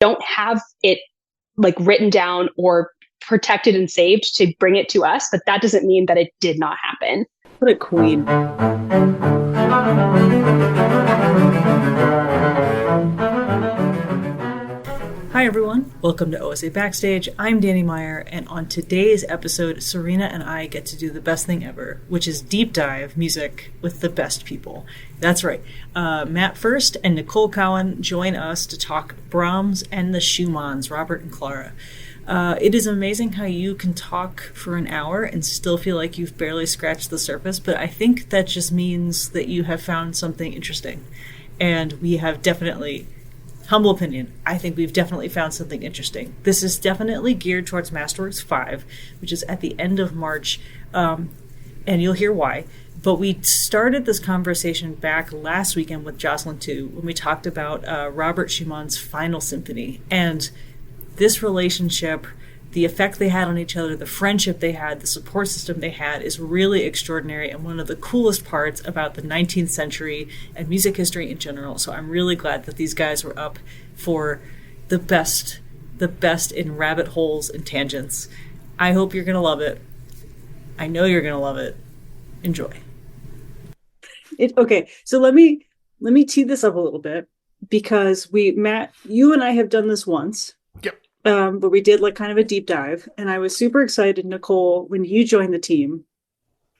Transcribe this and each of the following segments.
don't have it like written down or protected and saved to bring it to us, but that doesn't mean that it did not happen. What a queen. Hi, everyone. Welcome to OSA Backstage. I'm Danny Meyer, and on today's episode, Serena and I get to do the best thing ever, which is deep dive music with the best people. That's right. Matt First and Nicole Cowan join us to talk Brahms and the Schumanns, Robert and Clara. It is amazing how you can talk for an hour and still feel like you've barely scratched the surface, but I think that just means that you have found something interesting. And we have definitely... Humble opinion, I think we've definitely found something interesting. This is definitely geared towards Masterworks 5, which is at the end of March, and you'll hear why. But we started this conversation back last weekend with Jocelyn too, when we talked about Robert Schumann's Final Symphony. And this relationship, the effect they had on each other, the friendship they had, the support system they had is really extraordinary and one of the coolest parts about the 19th century and music history in general. So I'm really glad that these guys were up for the best in rabbit holes and tangents. I hope you're going to love it. I know you're going to love it. Enjoy. Okay, so let me tee this up a little bit because Matt, you and I have done this once. Yep. But we did like kind of a deep dive, and I was super excited, Nicole, when you joined the team,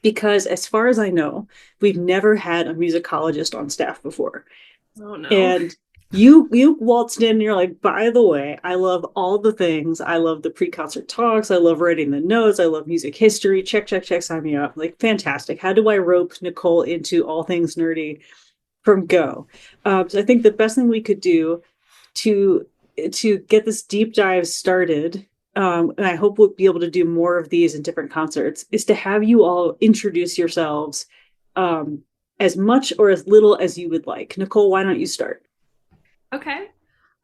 because as far as I know, we've never had a musicologist on staff before. Oh no. And you waltzed in and you're like, by the way, I love all the things. I love the pre-concert talks. I love writing the notes. I love music history. Check, sign me up. Like, fantastic. How do I rope Nicole into all things nerdy from go? So I think the best thing we could do to get this deep dive started, and I hope we'll be able to do more of these in different concerts, is to have you all introduce yourselves as much or as little as you would like. Nicole, why don't you start? Okay.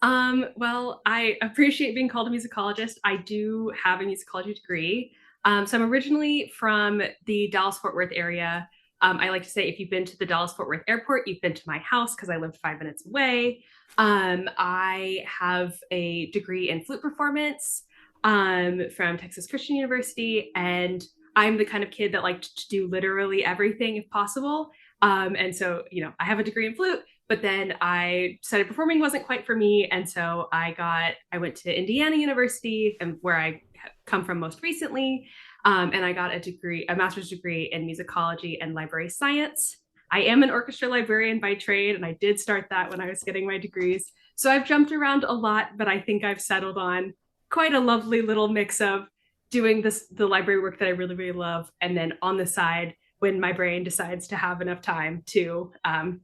Well, I appreciate being called a musicologist. I do have a musicology degree. So I'm originally from the Dallas-Fort Worth area. I like to say if you've been to the Dallas-Fort Worth airport, you've been to my house because I lived 5 minutes away. I have a degree in flute performance from Texas Christian University, and I'm the kind of kid that liked to do literally everything if possible. And so, I have a degree in flute, but then I decided performing wasn't quite for me. And so I went to Indiana University, and where I come from most recently. And I got a master's degree in musicology and library science. I am an orchestra librarian by trade, and I did start that when I was getting my degrees. So I've jumped around a lot, but I think I've settled on quite a lovely little mix of doing the library work that I really, really love. And then on the side, when my brain decides to have enough time to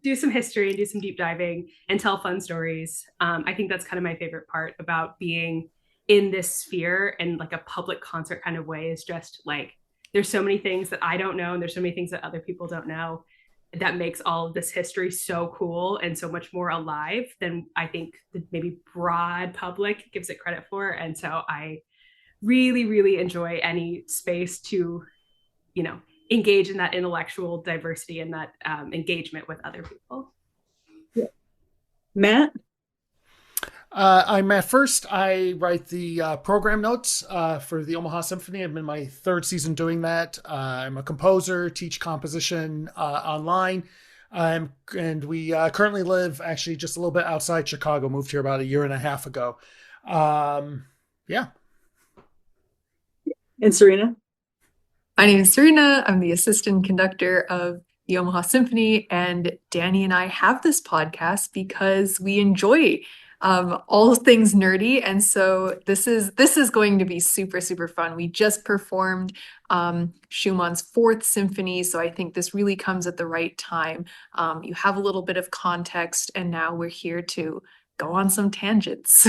do some history and do some deep diving and tell fun stories. I think that's kind of my favorite part about being in this sphere and like a public concert kind of way, is just like, there's so many things that I don't know, and there's so many things that other people don't know, that makes all of this history so cool and so much more alive than I think the maybe broad public gives it credit for. And so I really, really enjoy any space to, engage in that intellectual diversity and that engagement with other people. Yeah. Matt? I'm Matt First. I write the program notes for the Omaha Symphony. I'm in my 3rd season doing that. I'm a composer, teach composition online. And we currently live actually just a little bit outside Chicago, moved here about a year and a half ago. Yeah. And Serena? My name is Serena. I'm the assistant conductor of the Omaha Symphony, and Danny and I have this podcast because we enjoy all things nerdy, and so this is going to be super, super fun. We just performed Schumann's 4th Symphony, so I think this really comes at the right time. You have a little bit of context, and now we're here to go on some tangents.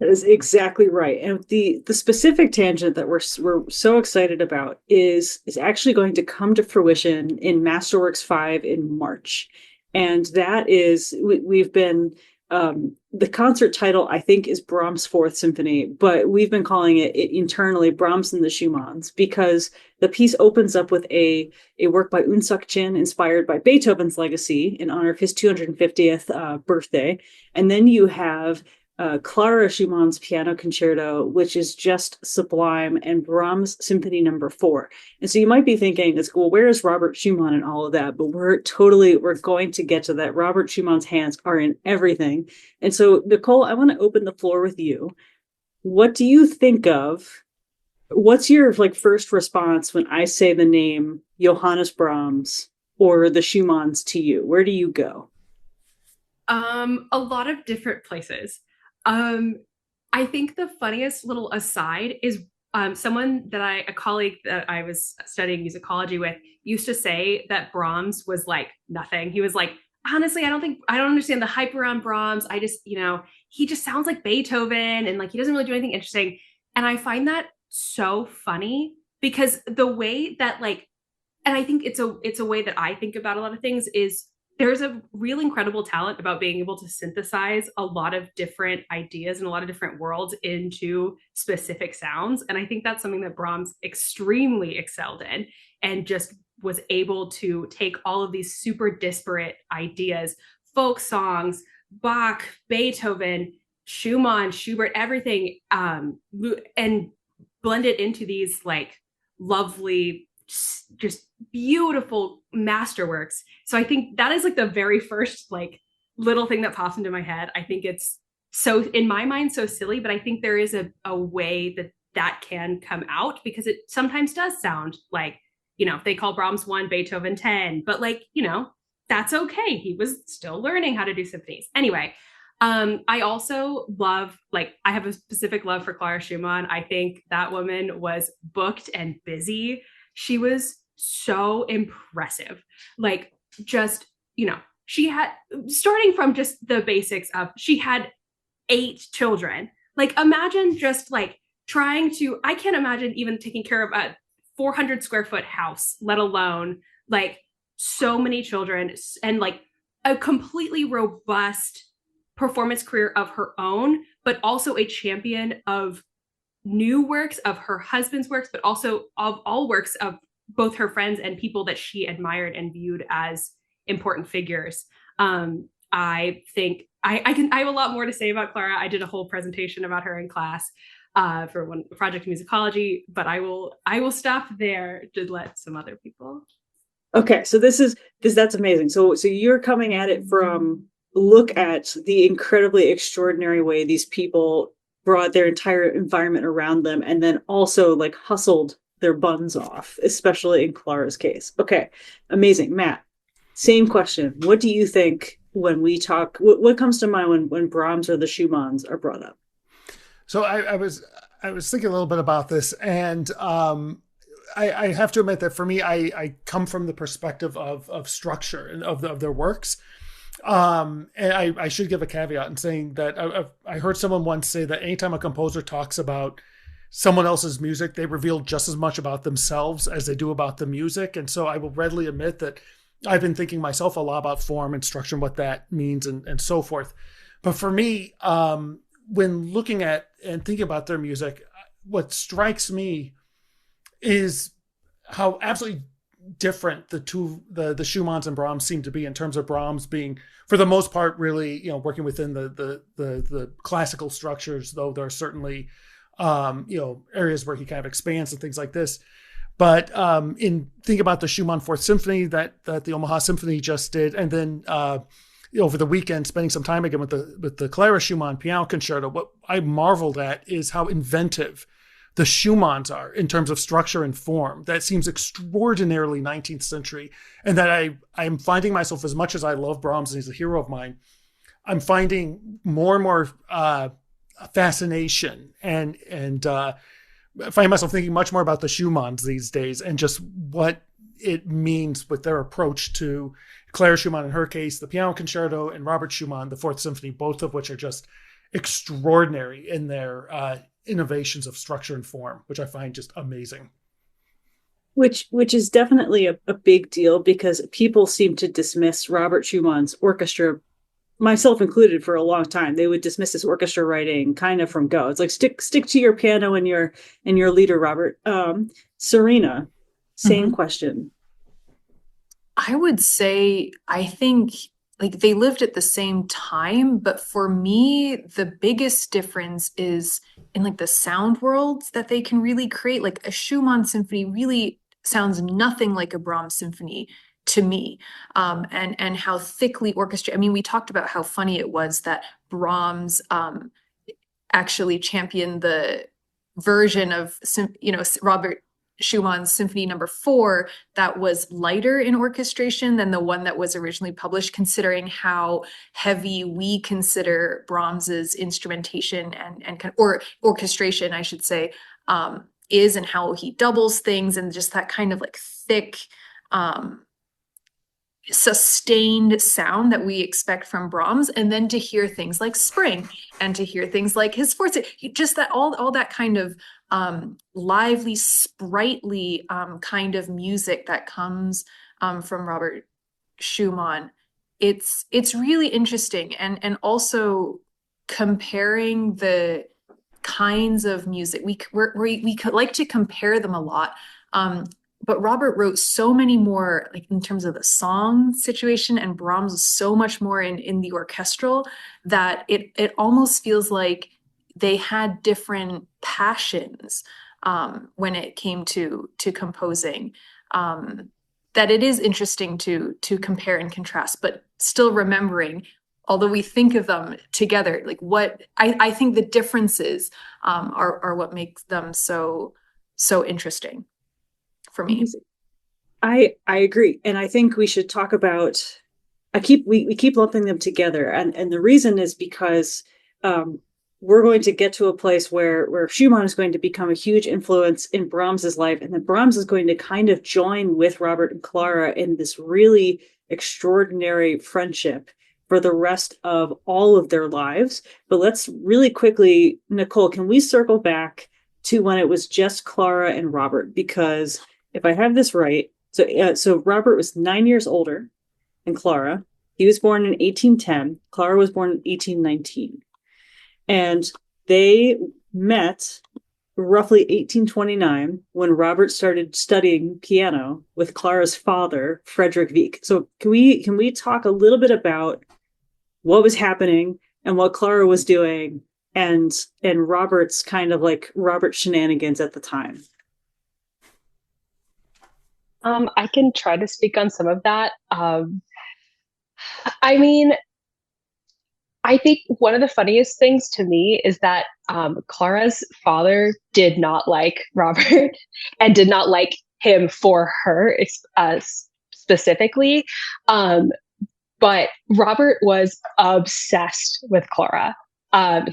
That is exactly right. And the specific tangent that we're so excited about is actually going to come to fruition in Masterworks 5 in March. And that is, we've been, the concert title, I think, is Brahms' 4th Symphony, but we've been calling it internally Brahms and the Schumanns, because the piece opens up with a work by Un Suk Chin inspired by Beethoven's legacy in honor of his 250th birthday. And then you have Clara Schumann's Piano Concerto, which is just sublime, and Brahms Symphony Number 4. And so you might be thinking, well, where is Robert Schumann and all of that? But we're going to get to that. Robert Schumann's hands are in everything. And so, Nicole, I want to open the floor with you. What do you think of? What's your first response when I say the name Johannes Brahms or the Schumanns to you? Where do you go? A lot of different places. I think the funniest little aside is a colleague that I was studying musicology with used to say that Brahms was like nothing. He was like, honestly, I don't understand the hype around Brahms. I just, he just sounds like Beethoven and like he doesn't really do anything interesting. And I find that so funny because the way that and I think it's a way that I think about a lot of things is there's a real incredible talent about being able to synthesize a lot of different ideas and a lot of different worlds into specific sounds. And I think that's something that Brahms extremely excelled in and just was able to take all of these super disparate ideas, folk songs, Bach, Beethoven, Schumann, Schubert, everything, and blend it into these lovely, just beautiful masterworks. So I think that is the very first little thing that pops into my head. I think it's so, in my mind, so silly, but I think there is a way that can come out because it sometimes does sound like, they call Brahms 1, Beethoven 10, but that's okay. He was still learning how to do symphonies. Anyway, I also love, I have a specific love for Clara Schumann. I think that woman was booked and busy. She was so impressive. She had, starting from just the basics of, she had 8 children. Imagine just trying to, I can't imagine even taking care of a 400 square foot house, let alone so many children and a completely robust performance career of her own, but also a champion of new works, of her husband's works, but also of all works of both her friends and people that she admired and viewed as important figures. I think I have a lot more to say about Clara. I did a whole presentation about her in class for one project musicology, but I will stop there to let some other people. Okay, so that's amazing. So you're coming at it from look at the incredibly extraordinary way these people brought their entire environment around them and then also hustled their buns off, especially in Clara's case. Okay, amazing. Matt, same question. What do you think when we talk, what comes to mind when Brahms or the Schumanns are brought up? So I was thinking a little bit about this, and I have to admit that for me, I come from the perspective of structure and of their works. And I should give a caveat in saying that I heard someone once say that anytime a composer talks about someone else's music, they reveal just as much about themselves as they do about the music. And so I will readily admit that I've been thinking myself a lot about form and structure and what that means and so forth. But for me, when looking at and thinking about their music, what strikes me is how absolutely different the Schumanns and Brahms seem to be in terms of Brahms being, for the most part, really, working within the classical structures, though there are certainly, areas where he kind of expands and things like this. But in thinking about the Schumann Fourth Symphony that the Omaha Symphony just did, and then over the weekend spending some time again with the Clara Schumann Piano Concerto, what I marveled at is how inventive the Schumanns are in terms of structure and form. That seems extraordinarily 19th century. And that I'm finding myself, as much as I love Brahms and he's a hero of mine, I'm finding more and more fascination and find myself thinking much more about the Schumanns these days and just what it means with their approach to Clara Schumann, in her case, the Piano Concerto, and Robert Schumann, the Fourth Symphony, both of which are just extraordinary in their innovations of structure and form, which I find just amazing. Which is definitely a big deal because people seem to dismiss Robert Schumann's orchestra, myself included, for a long time. They would dismiss his orchestra writing kind of from go. It's like stick to your piano and your leader, Robert. Serena, same question. I would say I think like they lived at the same time, but for me, the biggest difference is in like the sound worlds that they can really create. Like a Schumann symphony really sounds nothing like a Brahms symphony to me, and how thickly orchestrated. I mean, we talked about how funny it was that Brahms actually championed the version of Robert Schumann's Symphony Number 4 that was lighter in orchestration than the one that was originally published, considering how heavy we consider Brahms's instrumentation or orchestration, I should say, is, and how he doubles things and just that kind of like thick, sustained sound that we expect from Brahms, and then to hear things like Spring and to hear things like his Forte, just that all that kind of lively, sprightly kind of music that comes from Robert Schumann. It's really interesting, and also comparing the kinds of music we like to compare them a lot. But Robert wrote so many more, like in terms of the song situation, and Brahms was so much more in the orchestral, that it almost feels like they had different passions when it came to composing. That it is interesting to compare and contrast, but still remembering, although we think of them together, like what I think the differences are what makes them so interesting for me. I agree, and I think we should talk about. We keep lumping them together, and the reason is because we're going to get to a place where Schumann is going to become a huge influence in Brahms's life, and then Brahms is going to kind of join with Robert and Clara in this really extraordinary friendship for the rest of all of their lives. But let's really quickly, Nicole, can we circle back to when it was just Clara and Robert? Because if I have this right, so Robert was 9 years older than Clara. He was born in 1810. Clara was born in 1819. And they met roughly 1829 when Robert started studying piano with Clara's father, Frederick Wieck. So can we talk a little bit about what was happening and what Clara was doing and Robert's kind of like Robert shenanigans at the time? I can try to speak on some of that. I mean, I think one of the funniest things to me is that Clara's father did not like Robert and did not like him for her specifically. But Robert was obsessed with Clara. I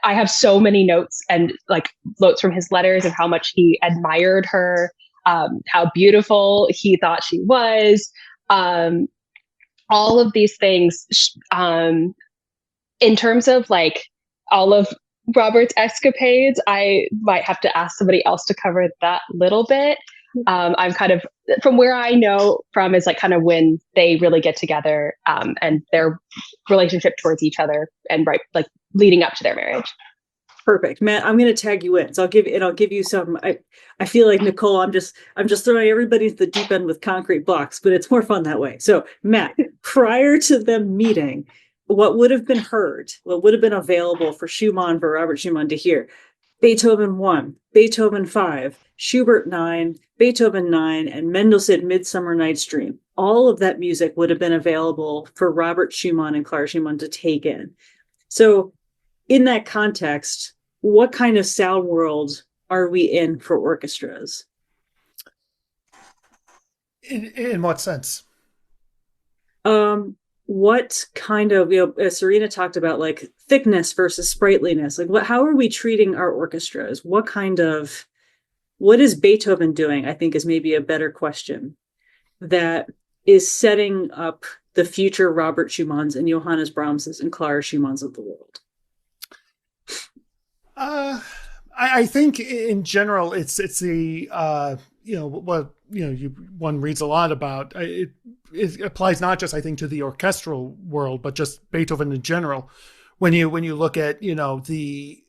have so many notes and like notes from his letters of how much he admired her, how beautiful he thought she was, all of these things. In terms of like all of Robert's escapades, I might have to ask somebody else to cover that little bit. I'm kind of, from where I know from, is like kind of when they really get together, and their relationship towards each other, and right, like leading up to their marriage. Perfect, Matt. I'm going to tag you in, so I'll give you some. I feel like, Nicole, I'm just throwing everybody to the deep end with concrete blocks, but it's more fun that way. So Matt, prior to them meeting, what would have been heard, what would have been available for Robert Schumann to hear? Beethoven 1, Beethoven 5, Schubert 9, Beethoven 9, and Mendelssohn Midsummer Night's Dream. All of that music would have been available for Robert Schumann and Clara Schumann to take in. So in that context, what kind of sound world are we in for orchestras? In what sense? What kind of, Serena talked about like thickness versus sprightliness. Like how are we treating our orchestras? What is Beethoven doing? I think is maybe a better question that is setting up the future Robert Schumanns and Johannes Brahmses and Clara Schumanns of the world. I think in general, it's the one reads a lot about it. It applies not just, I think, to the orchestral world, but just Beethoven in general. When you look at the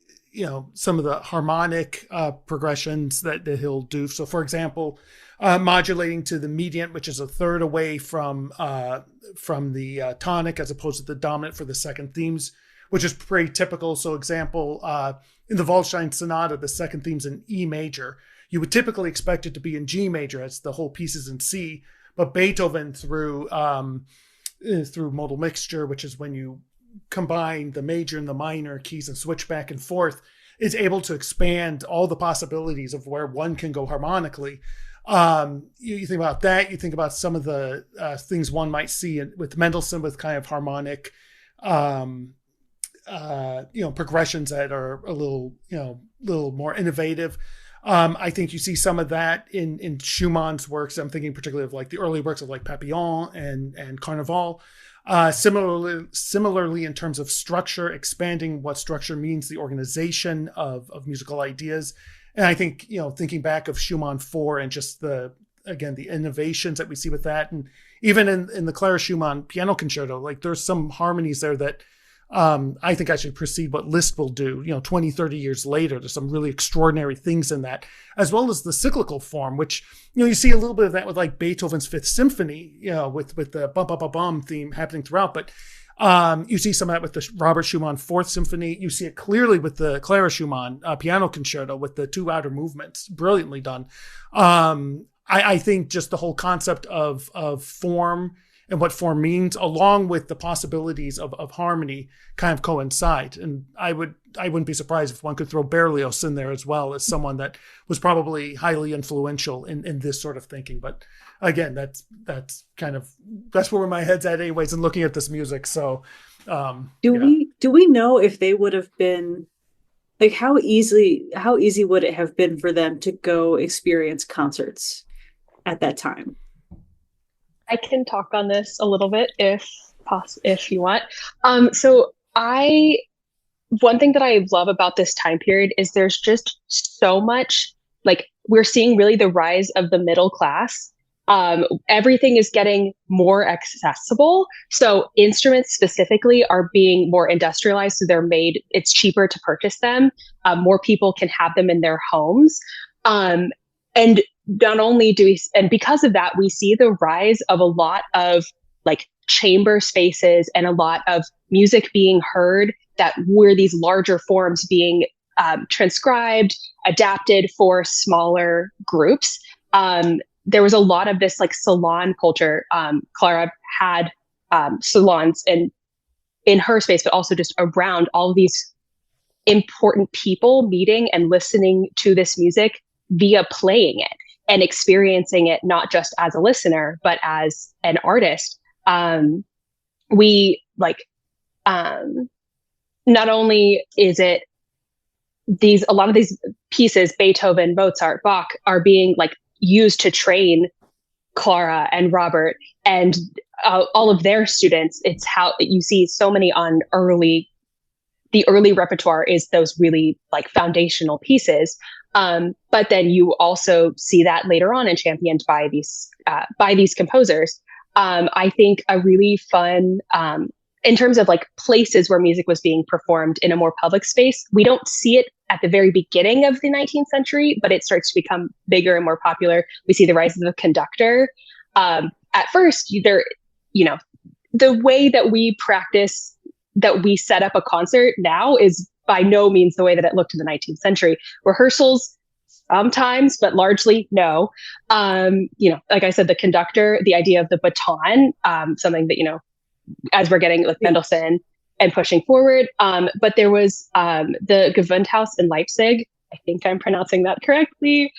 some of the harmonic progressions that he'll do. So, for example, modulating to the mediant, which is a third away from the tonic, as opposed to the dominant for the second themes, which is pretty typical. So, example, in the Waldstein Sonata, the second theme's in E major. You would typically expect it to be in G major, as the whole piece is in C. But Beethoven, through modal mixture, which is when you combine the major and the minor keys and switch back and forth, is able to expand all the possibilities of where one can go harmonically. You think about that. You think about some of the things one might see with Mendelssohn, with kind of harmonic, progressions that are a little more innovative. I think you see some of that in Schumann's works. I'm thinking particularly of like the early works of like Papillon and Carnaval. Similarly, in terms of structure, expanding what structure means, the organization of musical ideas. And I think, thinking back of Schumann 4 and just the innovations that we see with that. And even in the Clara Schumann piano concerto, like there's some harmonies there that I think I should precede what Liszt will do, 20, 30 years later. There's some really extraordinary things in that, as well as the cyclical form, which, you see a little bit of that with like Beethoven's Fifth Symphony, with the bum, bum, bum, bum theme happening throughout. But you see some of that with the Robert Schumann Fourth Symphony. You see it clearly with the Clara Schumann piano concerto with the two outer movements, brilliantly done. I think just the whole concept of form and what form means, along with the possibilities of harmony, kind of coincide. And I wouldn't be surprised if one could throw Berlioz in there as well, as someone that was probably highly influential in this sort of thinking. But again, that's where my head's at anyways, and looking at this music. So do we know if they would have been, like, how easy would it have been for them to go experience concerts at that time? I can talk on this a little bit if you want. One thing that I love about this time period is there's just so much, like, we're seeing really the rise of the middle class. Everything is getting more accessible. So instruments specifically are being more industrialized. So it's cheaper to purchase them. More people can have them in their homes. And not only and because of that, we see the rise of a lot of like chamber spaces and a lot of music being heard that were these larger forms being transcribed, adapted for smaller groups. There was a lot of this like salon culture. Clara had salons in her space, but also just around all of these important people meeting and listening to this music via playing it and experiencing it, not just as a listener, but as an artist. Not only is it a lot of these pieces, Beethoven, Mozart, Bach, are being like used to train Clara and Robert and all of their students. It's how you see so many the early repertoire is those really like foundational pieces. But then you also see that later on and championed by these composers. I think a really fun, in terms of like places where music was being performed in a more public space, we don't see it at the very beginning of the 19th century, but it starts to become bigger and more popular. We see the rise of the conductor. At first, the way that we practice, that we set up a concert now is by no means the way that it looked in the 19th century. Rehearsals sometimes, but largely no. Like I said, the conductor, the idea of the baton, something that, as we're getting like Mendelssohn and pushing forward. But there was the Gewandhaus in Leipzig, I think I'm pronouncing that correctly,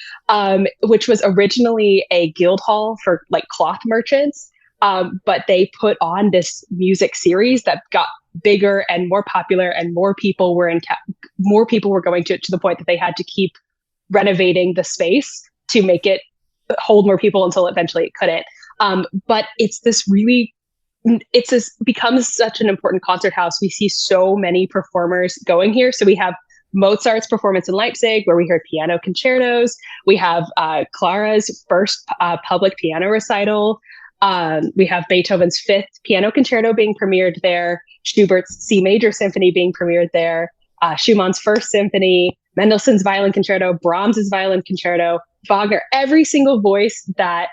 which was originally a guild hall for like cloth merchants. But they put on this music series that got bigger and more popular, and more people were going to the point that they had to keep renovating the space to make it hold more people until eventually it couldn't. But becomes such an important concert house. We see so many performers going here. So we have Mozart's performance in Leipzig, where we heard piano concertos. We have Clara's first public piano recital. We have Beethoven's Fifth Piano Concerto being premiered there, Schubert's C Major Symphony being premiered there. Schumann's First Symphony, Mendelssohn's Violin Concerto, Brahms's Violin Concerto, Wagner, every single voice that,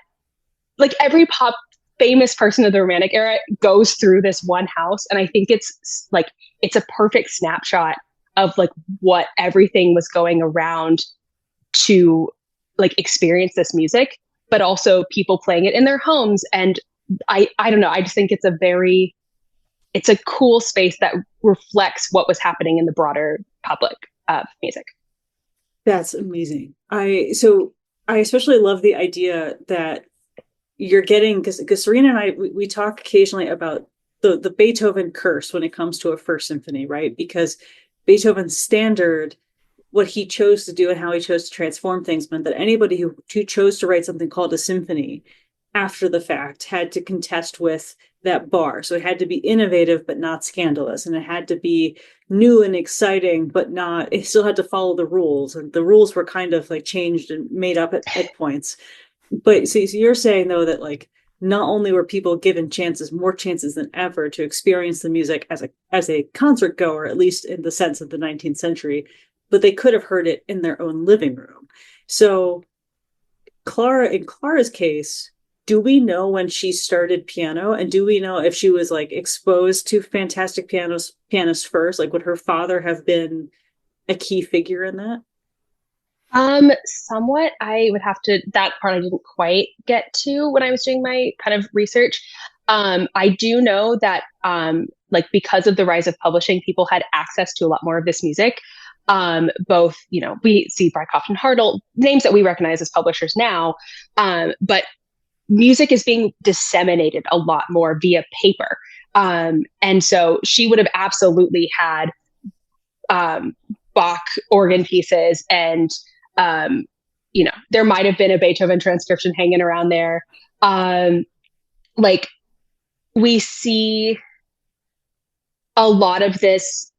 like every pop famous person of the Romantic era goes through this one house. And I think it's a perfect snapshot of like what everything was going around to like experience this music, but also people playing it in their homes. And I don't know, I just think it's a cool space that reflects what was happening in the broader public of music. That's amazing. I especially love the idea that you're getting, because Serena and we talk occasionally about the Beethoven curse when it comes to a first symphony, right? Because Beethoven's standard, what he chose to do and how he chose to transform things, meant that anybody who chose to write something called a symphony after the fact had to contest with that bar. So it had to be innovative but not scandalous, and it had to be new and exciting but not, it still had to follow the rules, and the rules were kind of like changed and made up at points. But so you're saying though that like not only were people given more chances than ever to experience the music as a concert goer, at least in the sense of the 19th century, but they could have heard it in their own living room. So in Clara's case, do we know when she started piano, and do we know if she was like exposed to fantastic pianists first? Like, would her father have been a key figure in that? Somewhat. I would have to, that part I didn't quite get to when I was doing my kind of research. I do know that, like because of the rise of publishing, people had access to a lot more of this music. Both, we see Breitkopf and Hartel, names that we recognize as publishers now, but music is being disseminated a lot more via paper. And so she would have absolutely had, Bach organ pieces, and there might have been a Beethoven transcription hanging around there. Like we see a lot of this.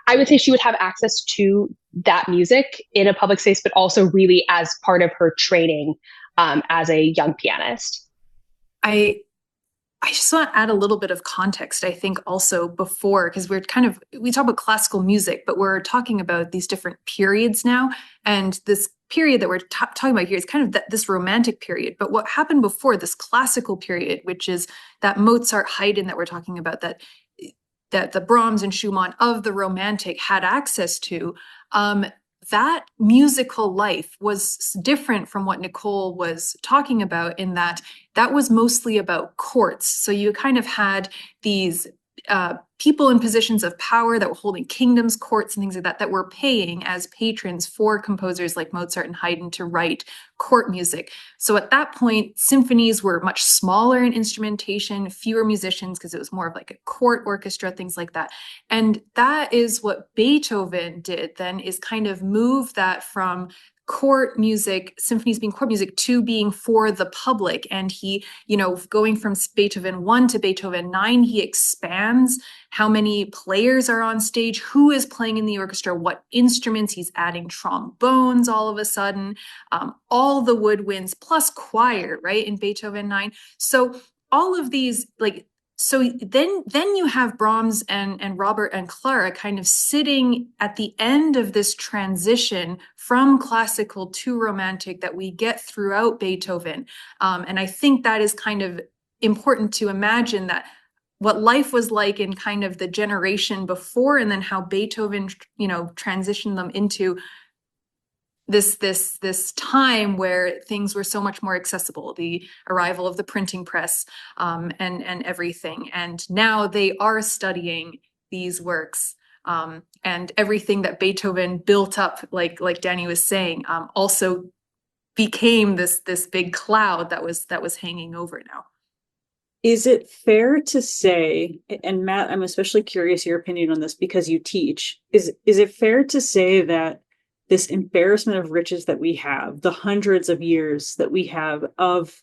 I would say she would have access to that music in a public space, but also really as part of her training as a young pianist. I just want to add a little bit of context, I think, also before, because we talk about classical music, but we're talking about these different periods now. And this period that we're talking about here is kind of this romantic period. But what happened before this classical period, which is that Mozart Haydn that we're talking about, that the Brahms and Schumann of the Romantic had access to, that musical life was different from what Nicole was talking about, in that was mostly about courts. So you kind of had these people in positions of power that were holding kingdoms, courts, and things like that were paying as patrons for composers like Mozart and Haydn to write court music. So at that point, symphonies were much smaller in instrumentation, fewer musicians, because it was more of like a court orchestra, things like that. And that is what Beethoven did then, is kind of move that from court music, symphonies being court music, to being for the public. And he, going from Beethoven 1 to Beethoven 9, he expands how many players are on stage, who is playing in the orchestra, what instruments. He's adding trombones all of a sudden, all the woodwinds plus choir, right, in Beethoven 9. So all of these, so then you have Brahms and Robert and Clara kind of sitting at the end of this transition from classical to romantic that we get throughout Beethoven. And I think that is kind of important to imagine, that what life was like in kind of the generation before, and then how Beethoven, transitioned them into this time where things were so much more accessible, the arrival of the printing press, and everything. And now they are studying these works, and everything that Beethoven built up, like Danny was saying, also became this big cloud that was hanging over now. Is it fair to say, and Matt, I'm especially curious your opinion on this because you teach, is it fair to say that this embarrassment of riches that we have, the hundreds of years that we have of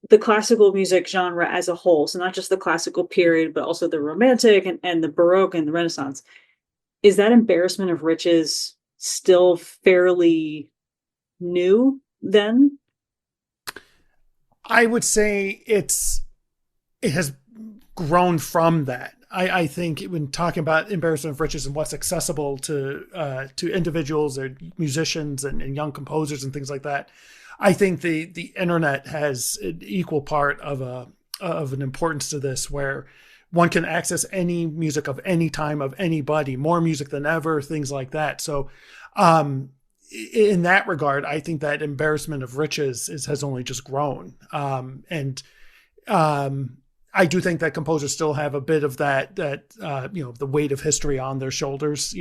the classical music genre as a whole, so not just the classical period, but also the Romantic and the Baroque and the Renaissance, is that embarrassment of riches still fairly new then? I would say it has grown from that. I think when talking about embarrassment of riches and what's accessible to individuals or musicians and young composers and things like that, I think the internet has an equal part of an importance to this, where one can access any music of any time of anybody, more music than ever, things like that. So, in that regard, I think that embarrassment of riches has only just grown. I do think that composers still have a bit of that the weight of history on their shoulders.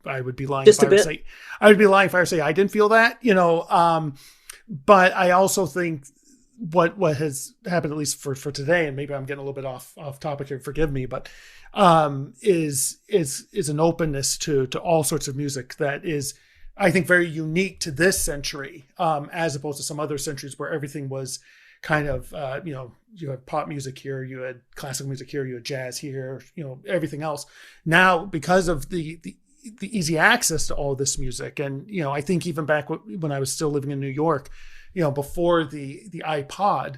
I would be lying Just if a I were to bit. say I would be lying if I were to say I didn't feel that. But I also think what has happened, at least for today, and maybe I'm getting a little bit off topic here, forgive me, but is an openness to all sorts of music that is, I think, very unique to this century, as opposed to some other centuries where everything was kind of, you had pop music here, you had classical music here, you had jazz here, everything else. Now, because of the easy access to all this music, and I think even back when I was still living in New York, before the iPod,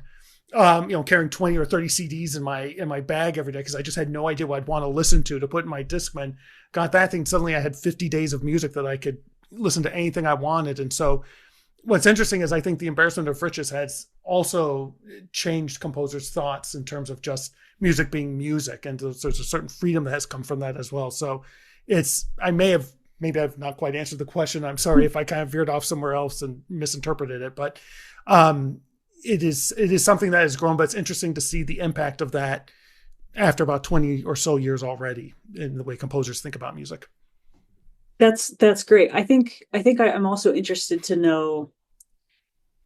carrying 20 or 30 CDs in my bag every day because I just had no idea what I'd want to listen to put in my Discman. Got that thing, suddenly I had 50 days of music that I could listen to anything I wanted. And so what's interesting is I think the embarrassment of riches has also changed composers' thoughts in terms of just music being music, and there's a certain freedom that has come from that as well. So maybe I've not quite answered the question. I'm sorry if I kind of veered off somewhere else and misinterpreted it, but it is something that has grown. But it's interesting to see the impact of that after about 20 or so years already in the way composers think about music. That's great. I think I'm also interested to know.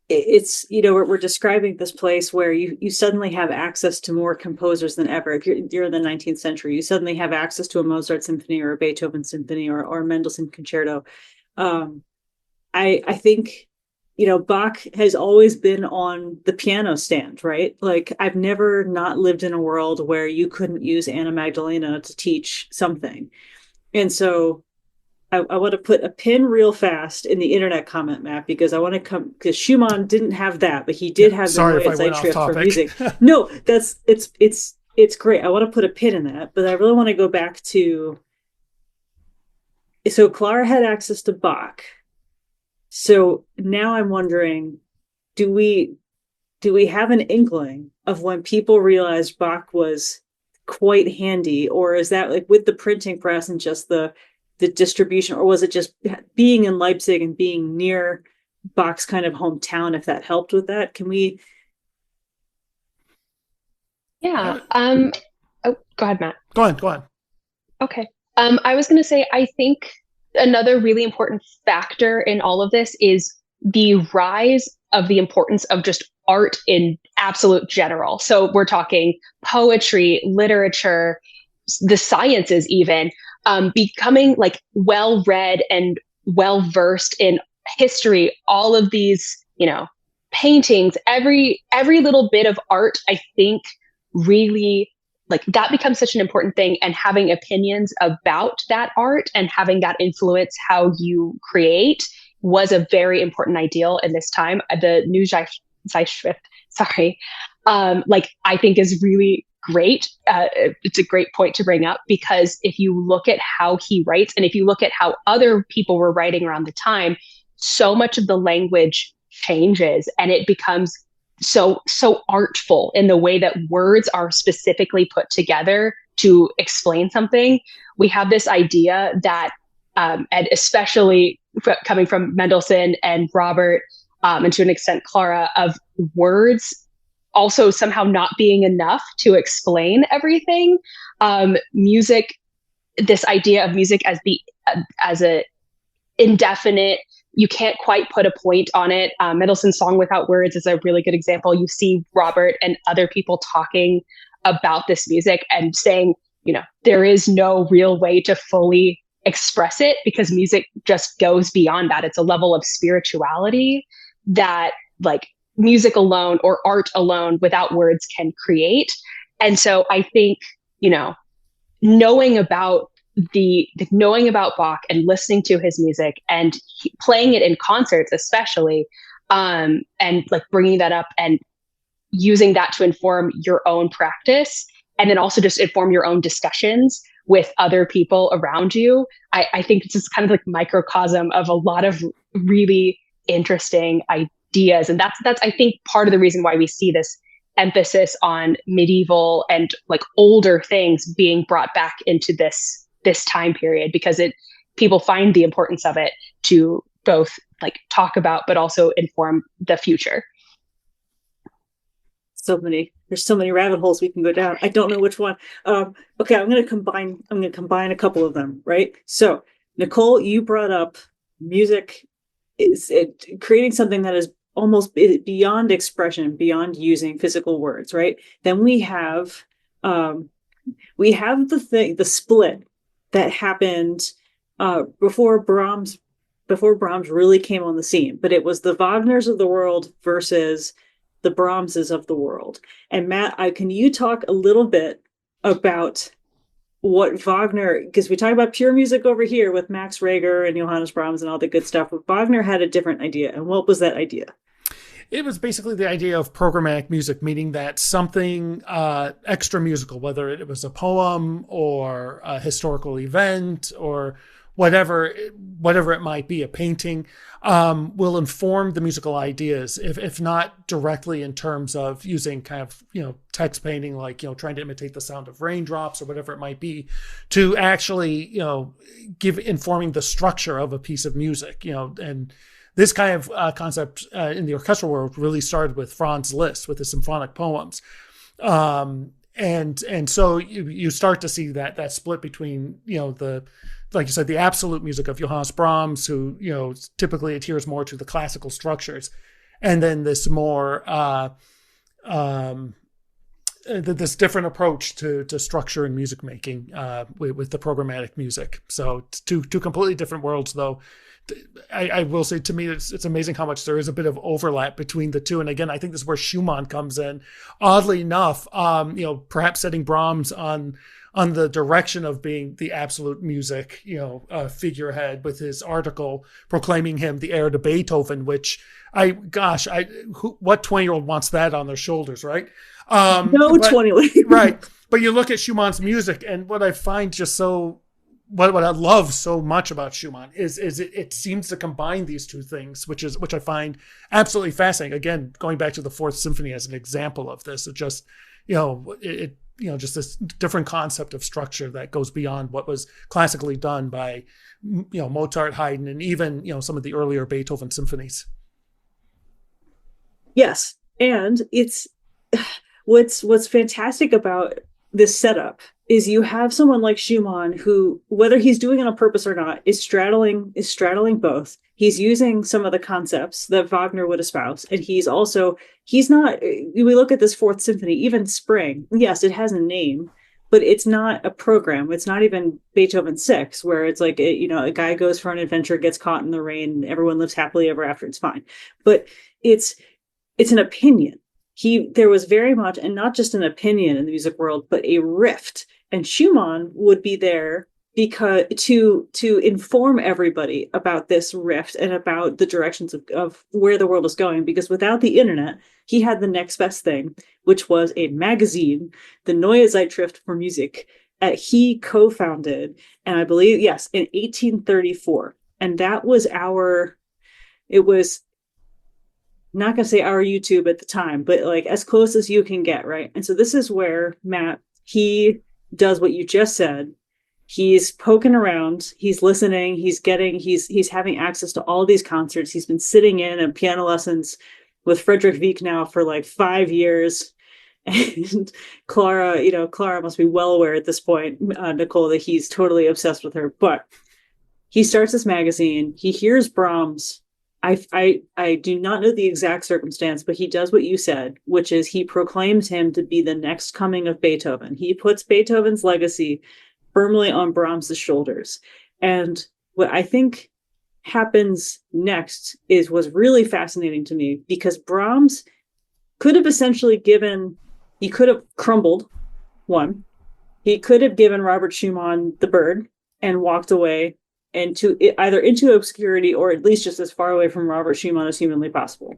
It's we're describing this place where you suddenly have access to more composers than ever. If you're in the 19th century, you suddenly have access to a Mozart symphony or a Beethoven symphony or a Mendelssohn concerto. I think Bach has always been on the piano stand, right? Like, I've never not lived in a world where you couldn't use Anna Magdalena to teach something. And so I want to put a pin real fast in the internet comment map, because I want to come, because Schumann didn't have that, but he did have the Neue Zeitschrift for music. No, it's great. I want to put a pin in that, but I really want to go back to, so Clara had access to Bach. So now I'm wondering, do we have an inkling of when people realized Bach was quite handy, or is that like with the printing press and just the distribution, or was it just being in Leipzig and being near Bach's kind of hometown, if that helped with that? Can we? Yeah. Oh, go ahead, Matt. Go on. Okay. I was going to say, I think another really important factor in all of this is the rise of the importance of just art in absolute general. So we're talking poetry, literature, the sciences even, becoming like well-read and well-versed in history, all of these, paintings, every little bit of art, I think really, like, that becomes such an important thing, and having opinions about that art and having that influence how you create was a very important ideal in this time. The Neue Zeitschrift, sorry, I think is really great. It's a great point to bring up, because if you look at how he writes, and if you look at how other people were writing around the time, so much of the language changes, and it becomes so artful in the way that words are specifically put together to explain something. We have this idea that, and especially coming from Mendelssohn and Robert, and to an extent Clara, of words also somehow not being enough to explain everything. Music, this idea of music as a indefinite, you can't quite put a point on it. Mendelssohn's Song Without Words is a really good example. You see Robert and other people talking about this music and saying, there is no real way to fully express it, because music just goes beyond that. It's a level of spirituality that, like, music alone or art alone without words can create. And so I think, knowing about Bach and listening to his music and playing it in concerts, especially, and like bringing that up and using that to inform your own practice and then also just inform your own discussions with other people around you. I think it's just kind of like microcosm of a lot of really interesting ideas. And that's I think part of the reason why we see this emphasis on medieval and like older things being brought back into this time period, because people find the importance of it to both like talk about but also inform the future. There's so many rabbit holes we can go down. I don't know which one. Okay, I'm going to combine a couple of them, right? So Nicole, you brought up music is creating something that is almost beyond expression, beyond using physical words, right? Then we have the split that happened before Brahms really came on the scene, but it was the Wagners of the world versus the Brahmses of the world. And Matt, can you talk a little bit about what Wagner, because we talk about pure music over here with Max Reger and Johannes Brahms and all the good stuff, but Wagner had a different idea. And what was that idea? It was basically the idea of programmatic music, meaning that something extra musical, whether it was a poem or a historical event or whatever it might be, a painting, will inform the musical ideas, if not directly in terms of using kind of, text painting, like, trying to imitate the sound of raindrops or whatever it might be, to actually, informing the structure of a piece of music, and this kind of concept in the orchestral world really started with Franz Liszt with his symphonic poems. And so you start to see that split between, like you said, the absolute music of Johannes Brahms, who, typically adheres more to the classical structures, and then this more, this different approach to structure and music making with the programmatic music. So two completely different worlds, though. I will say, to me, it's amazing how much there is a bit of overlap between the two. And again, I think this is where Schumann comes in. Oddly enough, perhaps setting Brahms on the direction of being the absolute music, figurehead, with his article proclaiming him the heir to Beethoven, which what 20-year-old wants that on their shoulders, right? No 20-year-old. Right. But you look at Schumann's music, and what I find just so, what I love so much about Schumann is it seems to combine these two things, which I find absolutely fascinating. Again, going back to the Fourth Symphony as an example of this, it just, just this different concept of structure that goes beyond what was classically done by, Mozart, Haydn, and even, some of the earlier Beethoven symphonies. Yes. And it's what's fantastic about this setup is you have someone like Schumann who, whether he's doing it on purpose or not, is straddling both. He's using some of the concepts that Wagner would espouse. And we look at this Fourth Symphony, even Spring, yes, it has a name, but it's not a program. It's not even Beethoven 6, where it's like, a guy goes for an adventure, gets caught in the rain, everyone lives happily ever after, it's fine. But it's an opinion. There was very much, and not just an opinion in the music world, but a rift. And Schumann would be there because to inform everybody about this rift and about the directions of where the world is going. Because without the internet, he had the next best thing, which was a magazine, the Neue Zeitschrift for Musik, he co-founded, and I believe, yes, in 1834. And that was it was not going to say our YouTube at the time, but like as close as you can get, right? And so this is where Matt, he does what you just said. He's poking around, he's listening, he's having access to all these concerts. He's been sitting in piano lessons with Frederick Wieck now for like 5 years. And Clara must be well aware at this point, Nicole, that he's totally obsessed with her. But he starts this magazine, he hears Brahms. I do not know the exact circumstance, but he does what you said, which is he proclaims him to be the next coming of Beethoven. He puts Beethoven's legacy firmly on Brahms' shoulders. And what I think happens next was really fascinating to me, because Brahms could have essentially he could have crumbled one. He could have given Robert Schumann the bird and walked away either into obscurity or at least just as far away from Robert Schumann as humanly possible.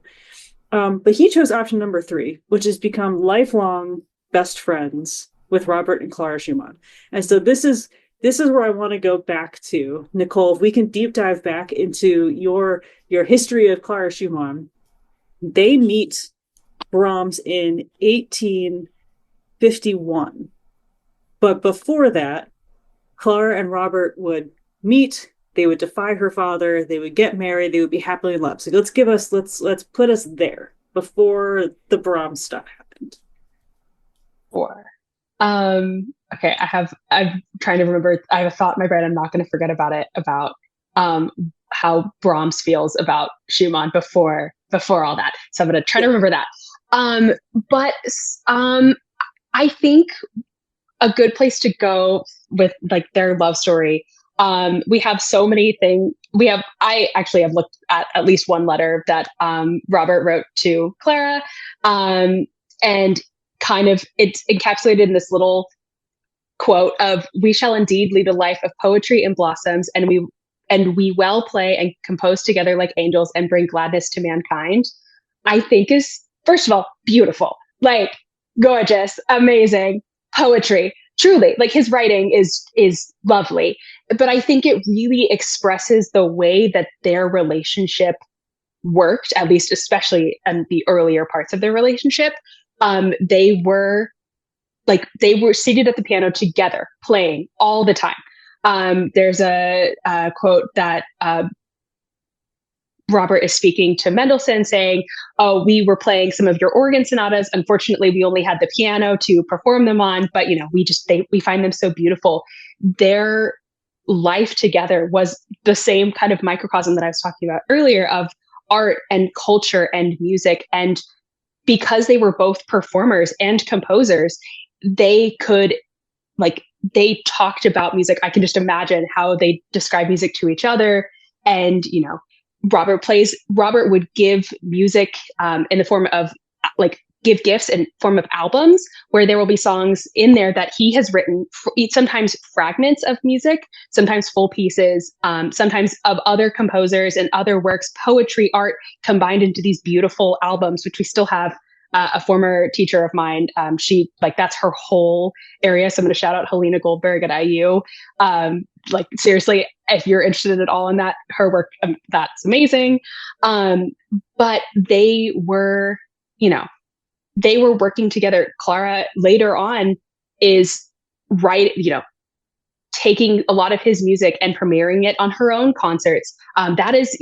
But he chose option number 3, which has become lifelong best friends with Robert and Clara Schumann. And so this is where I want to go back to. Nicole, if we can deep dive back into your history of Clara Schumann. They meet Brahms in 1851. But before that, Clara and Robert would meet, they would defy her father, they would get married, they would be happily in love. So let's put us there before the Brahms stuff happened. Or okay, I'm trying to remember. I have a thought in my brain, I'm not going to forget about it, about how Brahms feels about Schumann before all that. So I'm going to try to remember that. But I think a good place to go with like their love story. We have so many things. I actually have looked at least one letter that Robert wrote to Clara, and kind of it's encapsulated in this little quote of "We shall indeed lead a life of poetry and blossoms, and we well play and compose together like angels and bring gladness to mankind." I think is, first of all, beautiful, like gorgeous, amazing poetry. Truly, like his writing is lovely, but I think it really expresses the way that their relationship worked, at least especially in the earlier parts of their relationship. They were seated at the piano together, playing all the time. There's a quote that Robert is speaking to Mendelssohn saying, "Oh, we were playing some of your organ sonatas. Unfortunately, we only had the piano to perform them on, but we find them so beautiful." Their life together was the same kind of microcosm that I was talking about earlier of art and culture and music. And because they were both performers and composers, they could they talked about music. I can just imagine how they describe music to each other. And, Robert would give music in the form of give gifts in form of albums where there will be songs in there that he has written, sometimes fragments of music, sometimes full pieces, sometimes of other composers and other works, poetry, art combined into these beautiful albums, which we still have. A former teacher of mine, she that's her whole area. So I'm going to shout out Helena Goldberg at IU. Seriously, if you're interested at all in that, her work, that's amazing. But they were, they were working together. Clara later on is taking a lot of his music and premiering it on her own concerts. That is,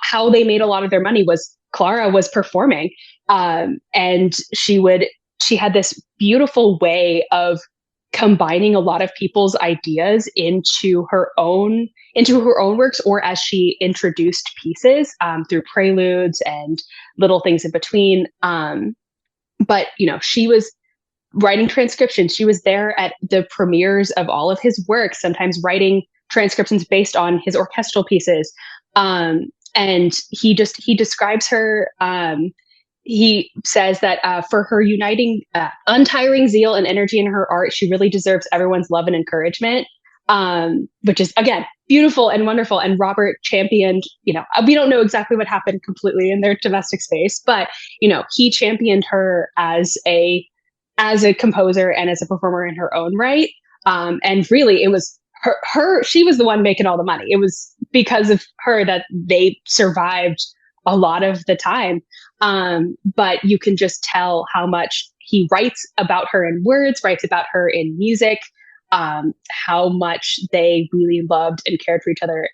how they made a lot of their money was Clara was performing. And she had this beautiful way of combining a lot of people's ideas into her own works, or as she introduced pieces through preludes and little things in between. But she was writing transcriptions. She was there at the premieres of all of his works, sometimes writing transcriptions based on his orchestral pieces. And he describes her. He says that for her untiring zeal and energy in her art, she really deserves everyone's love and encouragement, which is, again, beautiful and wonderful. And Robert championed, we don't know exactly what happened completely in their domestic space, but, he championed her as a composer and as a performer in her own right. And really, it was she was the one making all the money. It was because of her that they survived a lot of the time. But you can just tell how much he writes about her in words, writes about her in music, how much they really loved and cared for each other,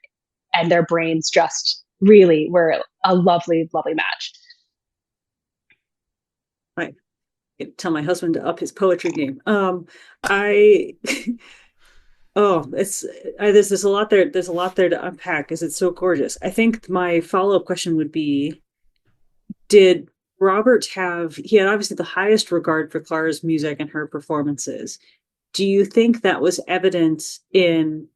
and their brains just really were a lovely, lovely match. I tell my husband to up his poetry game. There's a lot there. There's a lot there to unpack because it's so gorgeous. I think my follow-up question would be, did Robert he had obviously the highest regard for Clara's music and her performances. Do you think that was evident in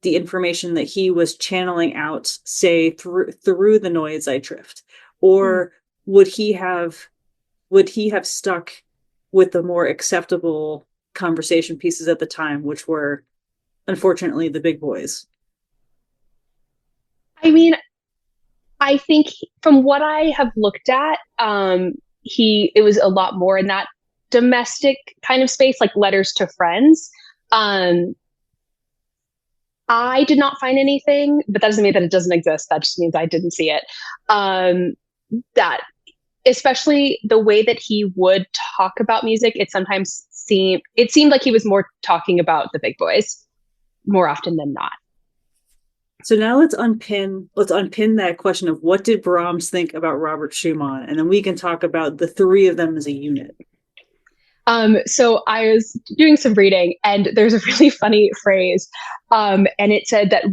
the information that he was channeling out, say, through the Neue Zeitschrift? Or would he have stuck with the more acceptable conversation pieces at the time, which were unfortunately the big boys? I mean, I think from what I have looked at, it was a lot more in that domestic kind of space, like letters to friends. I did not find anything, but that doesn't mean that it doesn't exist. That just means I didn't see it. That especially the way that he would talk about music, it seemed like he was more talking about the big boys more often than not. So now let's unpin that question of what did Brahms think about Robert Schumann, and then we can talk about the three of them as a unit. So I was doing some reading, and there's a really funny phrase, and it said that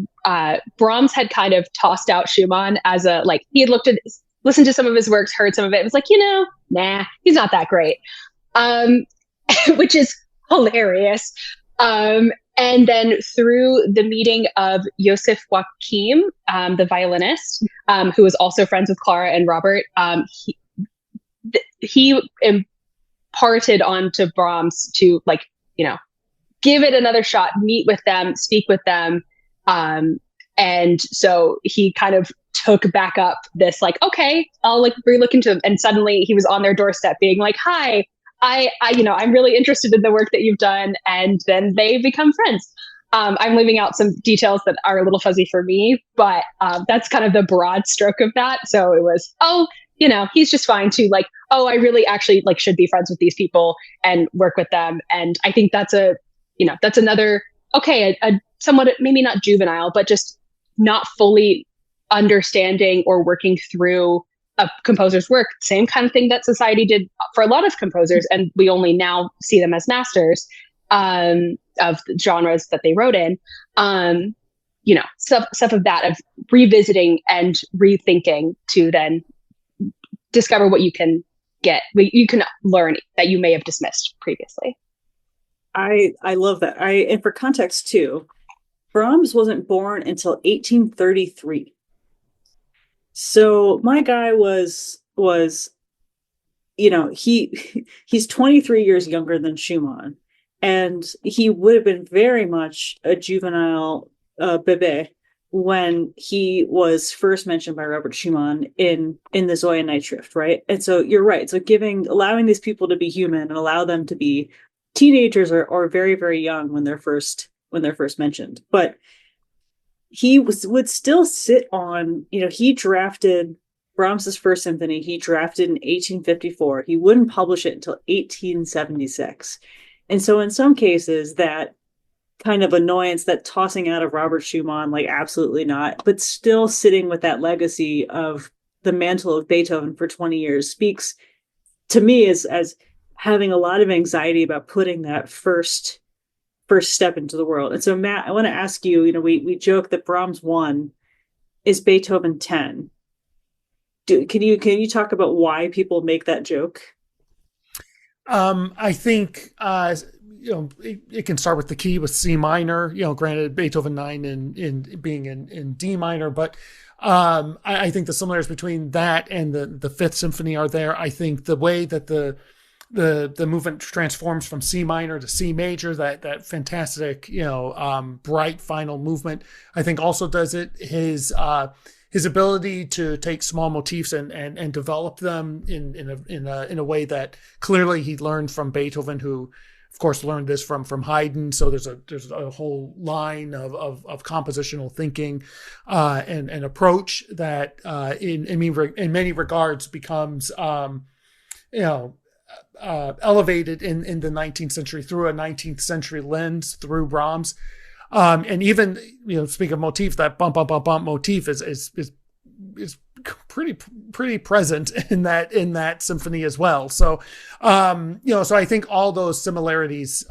Brahms had kind of tossed out Schumann as he had listened to some of his works, heard some of it, and was like, nah, he's not that great, which is hilarious. And then through the meeting of Joseph Joachim, the violinist, who was also friends with Clara and Robert, he imparted onto Brahms to give it another shot, meet with them, speak with them. And so he kind of took back up this okay, I'll relook into them. And suddenly he was on their doorstep being like, hi, I'm really interested in the work that you've done. And then they become friends. I'm leaving out some details that are a little fuzzy for me, but that's kind of the broad stroke of that. So it was, he's just fine to I really actually should be friends with these people and work with them. And I think that's that's another, okay, a somewhat, maybe not juvenile, but just not fully understanding or working through a composer's work. Same kind of thing that society did for a lot of composers. And we only now see them as masters of the genres that they wrote in. Stuff of that, of revisiting and rethinking to then discover what you can learn that you may have dismissed previously. I love that. And for context too, Brahms wasn't born until 1833. So my guy was he's 23 years younger than Schumann, and he would have been very much a juvenile bébé when he was first mentioned by Robert Schumann in the Zoya Night Shift, right? And so you're right. So allowing these people to be human and allow them to be teenagers or very, very young when they're first mentioned. But he would still sit on, he drafted Brahms's first symphony. He drafted in 1854. He wouldn't publish it until 1876. And so in some cases that kind of annoyance, that tossing out of Robert Schumann, absolutely not, but still sitting with that legacy of the mantle of Beethoven for 20 years speaks to me as having a lot of anxiety about putting that first step into the world. And so Matt, I want to ask you, we joke that Brahms 1 is Beethoven 10. Can you talk about why people make that joke? I think it can start with the key with C minor. Granted, Beethoven 9 in being in D minor, but I think the similarities between that and the Fifth Symphony are there. I think the way that the movement transforms from C minor to C major, that fantastic, bright final movement, I think also does it. His ability to take small motifs and develop them in a way that clearly he learned from Beethoven, who of course learned this from Haydn. So there's a whole line of compositional thinking and approach that in many regards becomes elevated in the 19th century through a 19th century lens through Brahms. And even, speaking of motifs, that bump, bump, bump, bump motif is pretty present in that symphony as well. So, so I think all those similarities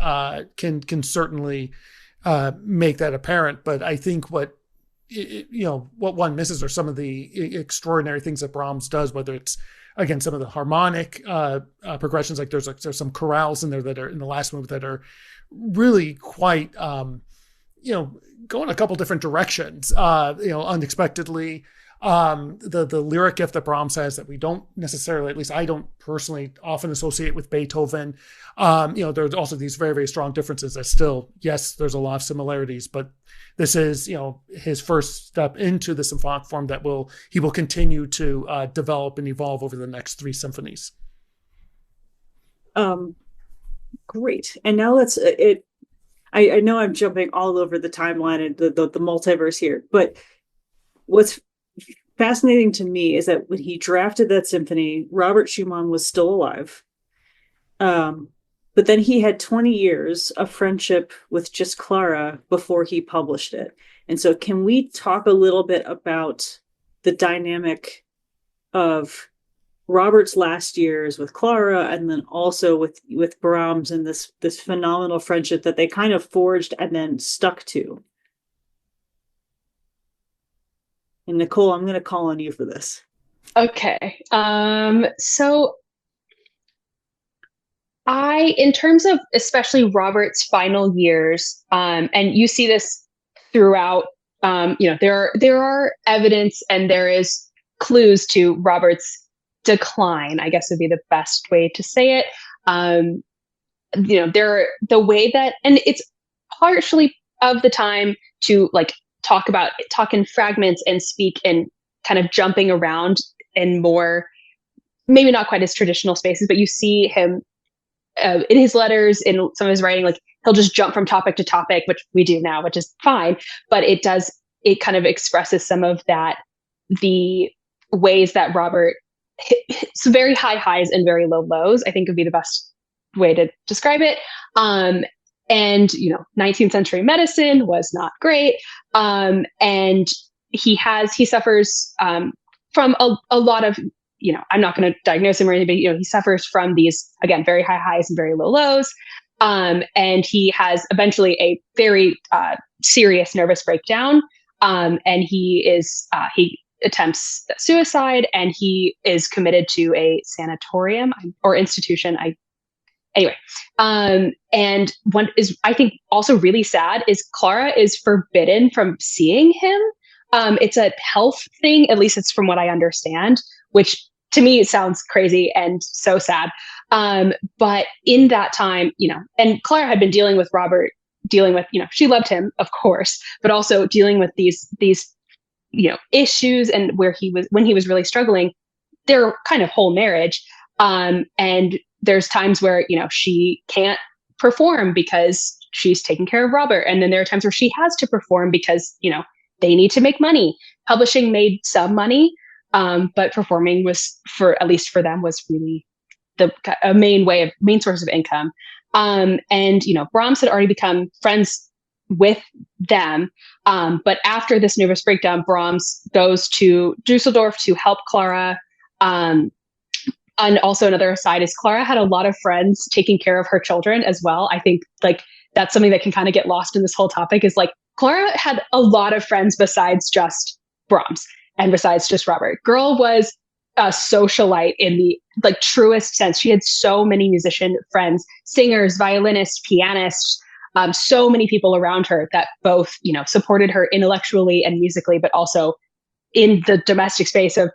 can certainly make that apparent. But I think what one misses are some of the extraordinary things that Brahms does, whether it's, again, some of the harmonic progressions, there's some chorales in there that are in the last movement that are really quite, going a couple different directions, unexpectedly. The lyric gift that Brahms has that we don't necessarily, at least I don't personally often associate with Beethoven. There's also these very, very strong differences that still, yes, there's a lot of similarities, but this is, his first step into the symphonic form that he will continue to develop and evolve over the next three symphonies. Great. And now let's it. I know I'm jumping all over the timeline and the multiverse here, but what's fascinating to me is that when he drafted that symphony, Robert Schumann was still alive. Um, but then he had 20 years of friendship with just Clara before he published it. And so, can we talk a little bit about the dynamic of Robert's last years with Clara, and then also with Brahms, and this phenomenal friendship that they kind of forged and then stuck to? And Nicole, I'm going to call on you for this. Okay. So in terms of especially Robert's final years, and you see this throughout, there are evidence and there is clues to Robert's decline, I guess would be the best way to say it. The way that, and it's partially of the time to like talk in fragments and speak and kind of jumping around in more, maybe not quite as traditional spaces, but you see him in his letters, in some of his writing, like he'll just jump from topic to topic, which we do now, which is fine. But it kind of expresses some of that, the ways that Robert hit some very high highs and very low lows, I think would be the best way to describe it. And 19th century medicine was not great. And he suffers from a lot of, I'm not going to diagnose him or anything, but he suffers from these, again, very high highs and very low lows. And he has eventually a very serious nervous breakdown. And he attempts suicide, and he is committed to a sanatorium or institution. Anyway, and what is, I think, also really sad is Clara is forbidden from seeing him. It's a health thing, at least it's from what I understand, which to me it sounds crazy and so sad. But in that time, and Clara had been dealing with Robert, she loved him, of course, but also dealing with these issues, and when he was really struggling, their kind of whole marriage. And there's times where, she can't perform because she's taking care of Robert. And then there are times where she has to perform because, they need to make money. Publishing made some money, but performing at least for them, was really a main source of income. And, Brahms had already become friends with them. But after this nervous breakdown, Brahms goes to Dusseldorf to help Clara. And also another aside is Clara had a lot of friends taking care of her children as well. I think that's something that can kind of get lost in this whole topic, is Clara had a lot of friends besides just Brahms and besides just Robert. Girl was a socialite in the truest sense. She had so many musician friends, singers, violinists, pianists, so many people around her that both, supported her intellectually and musically, but also in the domestic space of,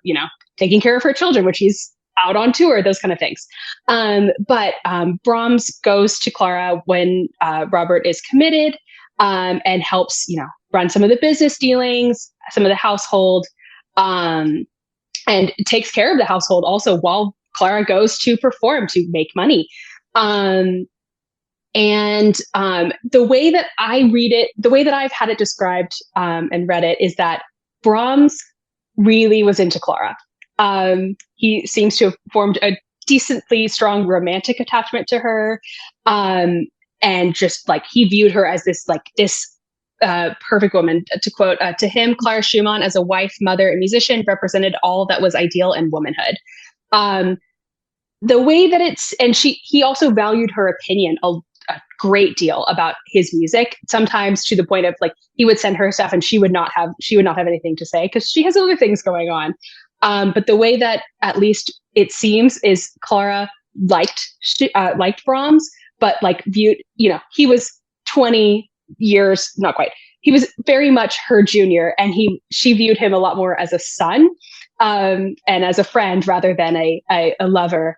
taking care of her children, which he's out on tour, those kind of things. But Brahms goes to Clara when Robert is committed, and helps, run some of the business dealings, some of the household, and takes care of the household also while Clara goes to perform to make money. And the way that I read it, the way that I've had it described and read it, is that Brahms really was into Clara. He seems to have formed a decently strong romantic attachment to her. And just he viewed her as this perfect woman. To quote, to him, Clara Schumann, as a wife, mother, and musician, represented all that was ideal in womanhood. The way that he also valued her opinion a great deal about his music, sometimes to the point of he would send her stuff and she would not have anything to say because she has other things going on. But the way that, at least it seems, is Clara liked Brahms, but viewed, he was 20 years, not quite. He was very much her junior, and she viewed him a lot more as a son, and as a friend rather than a lover.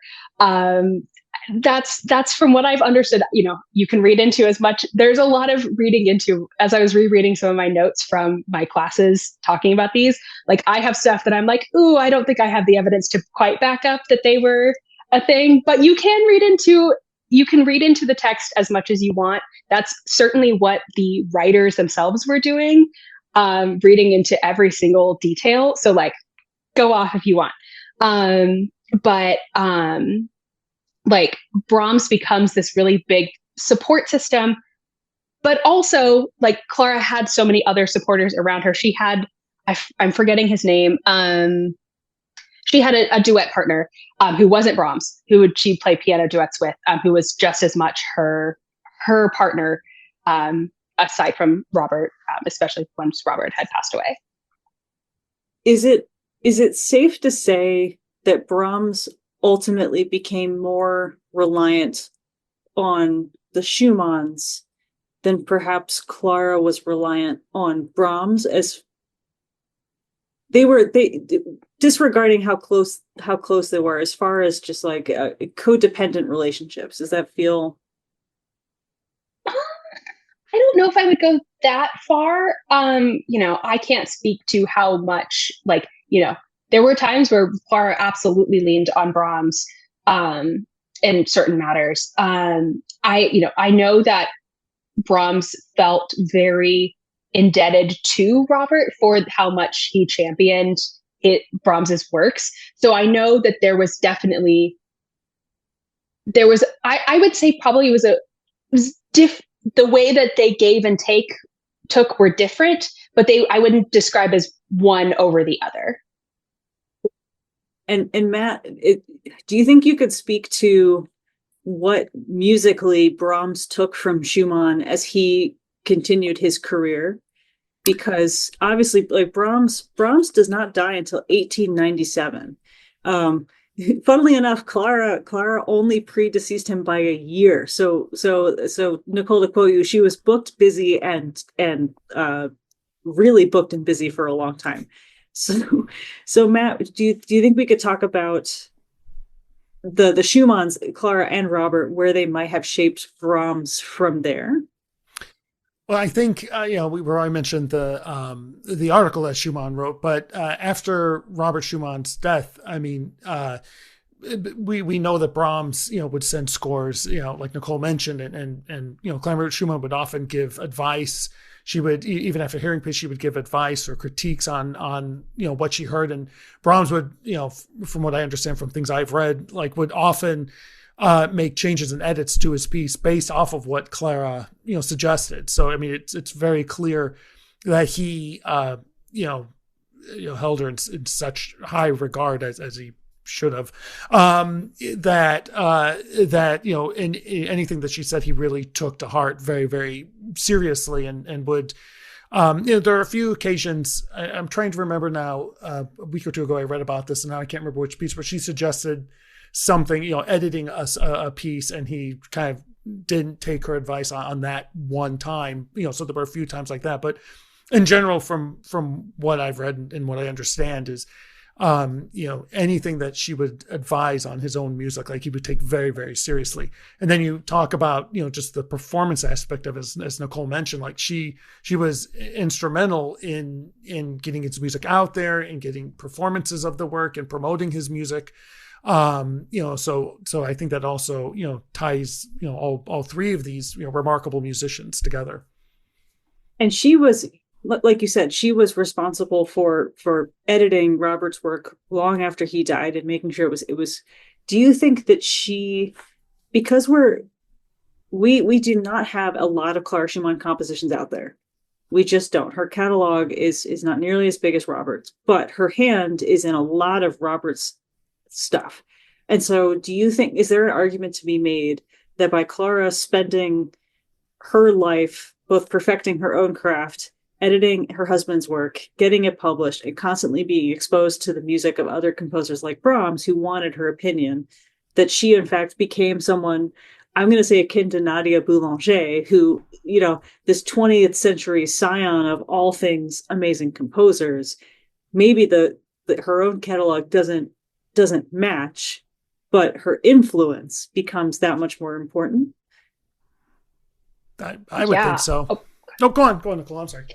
That's from what I've understood. You can read into as much. There's a lot of reading into, as I was rereading some of my notes from my classes talking about these. I have stuff that I'm ooh, I don't think I have the evidence to quite back up that they were a thing, but you can read into you can read into the text as much as you want. That's certainly what the writers themselves were doing, reading into every single detail. So like, go off if you want. But like Brahms becomes this really big support system, but also like Clara had so many other supporters around her. She had, I'm forgetting his name. She had a duet partner who wasn't Brahms, who would she play piano duets with, who was just as much her partner, aside from Robert, especially once Robert had passed away. Is it safe to say that Brahms ultimately became more reliant on the Schumanns than perhaps Clara was reliant on Brahms, as they disregarding how close they were as far as just like codependent relationships? Does that feel? I don't know if I would go that far. I can't speak to how much, like, there were times where Clara absolutely leaned on Brahms in certain matters. I know that Brahms felt very indebted to Robert for how much he championed Brahms's works. So I know that there was, I would say probably it was the way that they gave and took were different, but I wouldn't describe as one over the other. And Matt, do you think you could speak to what musically Brahms took from Schumann as he continued his career? Because obviously, like Brahms does not die until 1897. Funnily enough, Clara only predeceased him by a year. So Nicole, to quote you, she was booked, busy, and really booked and busy for a long time. So Matt, do you think we could talk about the Schumanns, Clara and Robert, where they might have shaped Brahms from there? Well, I think I mentioned the article that Schumann wrote, but after Robert Schumann's death, I mean, we know that Brahms would send scores, like Nicole mentioned, and Clara Schumann would often give advice. She would, even after hearing piece, she would give advice or critiques on what she heard, and Brahms would, from what I understand from things I've read, like would often make changes and edits to his piece based off of what Clara suggested. So I mean, it's very clear that he held her in such high regard as he should have, that in anything that she said he really took to heart very, very seriously, and would there are a few occasions, I'm trying to remember now, a week or two ago I read about this, and now I can't remember which piece, but she suggested something, editing a piece, and he kind of didn't take her advice on that one time, so there were a few times like that. But in general, from what I've read and what I understand is, anything that she would advise on his own music, like he would take very, very seriously. And then you talk about, just the performance aspect of it, as Nicole mentioned, like she was instrumental in getting his music out there and getting performances of the work and promoting his music. So I think that also, ties, all three of these, remarkable musicians together. And she was, like you said, she was responsible for editing Robert's work long after he died and making sure it was. Do you think that because we do not have a lot of Clara Schumann compositions out there. We just don't. Her catalog is not nearly as big as Robert's, but her hand is in a lot of Robert's stuff. And so do you think, is there an argument to be made that by Clara spending her life both perfecting her own craft, editing her husband's work, getting it published, and constantly being exposed to the music of other composers like Brahms who wanted her opinion, that she in fact became someone, I'm going to say akin to Nadia Boulanger, who, this 20th century scion of all things amazing composers, maybe her own catalog doesn't match, but her influence becomes that much more important? I would think so. Go on, Nicole. I'm sorry.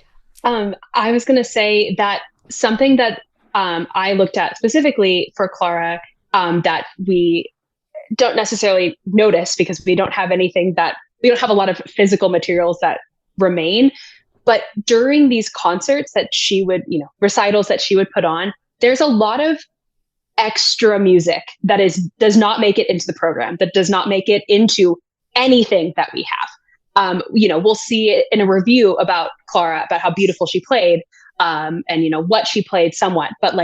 I was going to say that something that I looked at specifically for Clara, that we don't necessarily notice because we don't have a lot of physical materials that remain. But during these concerts that she would, recitals that she would put on, there's a lot of extra music that does not make it into the program, that does not make it into anything that we have. We'll see it in a review about Clara, about how beautiful she played, and what she played somewhat. But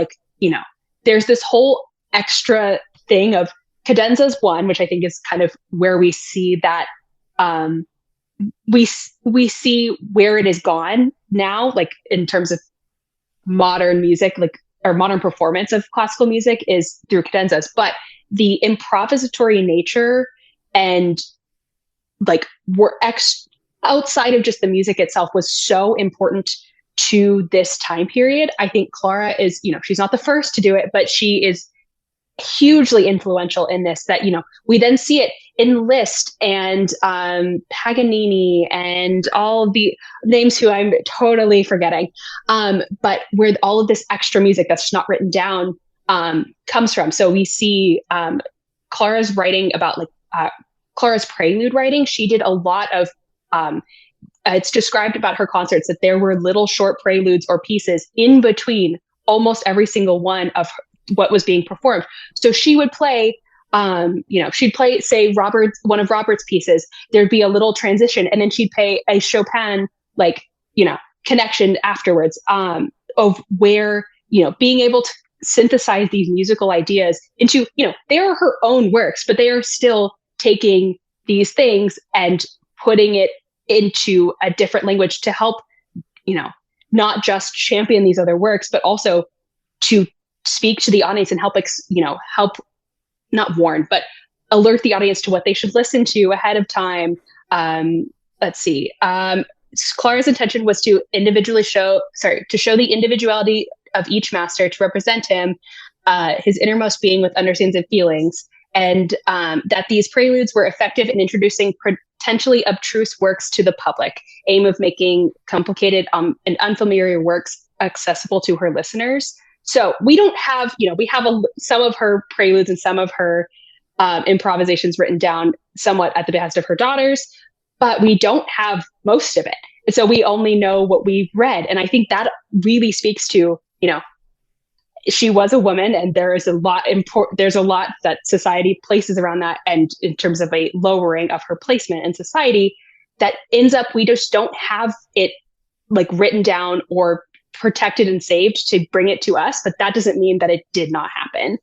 there's this whole extra thing of cadenzas one, which I think is kind of where we see that we see where it is gone now, like in terms of modern music, like or modern performance of classical music is through cadenzas. But the improvisatory nature and outside of just the music itself was so important to this time period. I think Clara is, she's not the first to do it, but she is hugely influential in this, that, we then see it in Liszt and Paganini and all the names who I'm totally forgetting. But where all of this extra music that's just not written down comes from. So we see Clara's writing about Clara's prelude writing. She did a lot of, it's described about her concerts that there were little short preludes or pieces in between almost every single one of what was being performed. So she would play, she'd play, say, one of Robert's pieces. There'd be a little transition, and then she'd play a Chopin, connection afterwards, of where, being able to synthesize these musical ideas into, they are her own works, but they are still taking these things and putting it into a different language to help, not just champion these other works, but also to speak to the audience and help not warn, but alert the audience to what they should listen to ahead of time. Let's see. Clara's intention was to show the individuality of each master, to represent him, his innermost being with understandings and feelings, and that these preludes were effective in introducing potentially abstruse works to the public, aim of making complicated and unfamiliar works accessible to her listeners. So we don't have, we have some of her preludes and some of her improvisations written down somewhat at the behest of her daughters, but we don't have most of it. And so we only know what we've read. And I think that really speaks to, she was a woman, and there's a lot that society places around that. And in terms of a lowering of her placement in society, that ends up, we just don't have it written down or protected and saved to bring it to us, but that doesn't mean that it did not happen.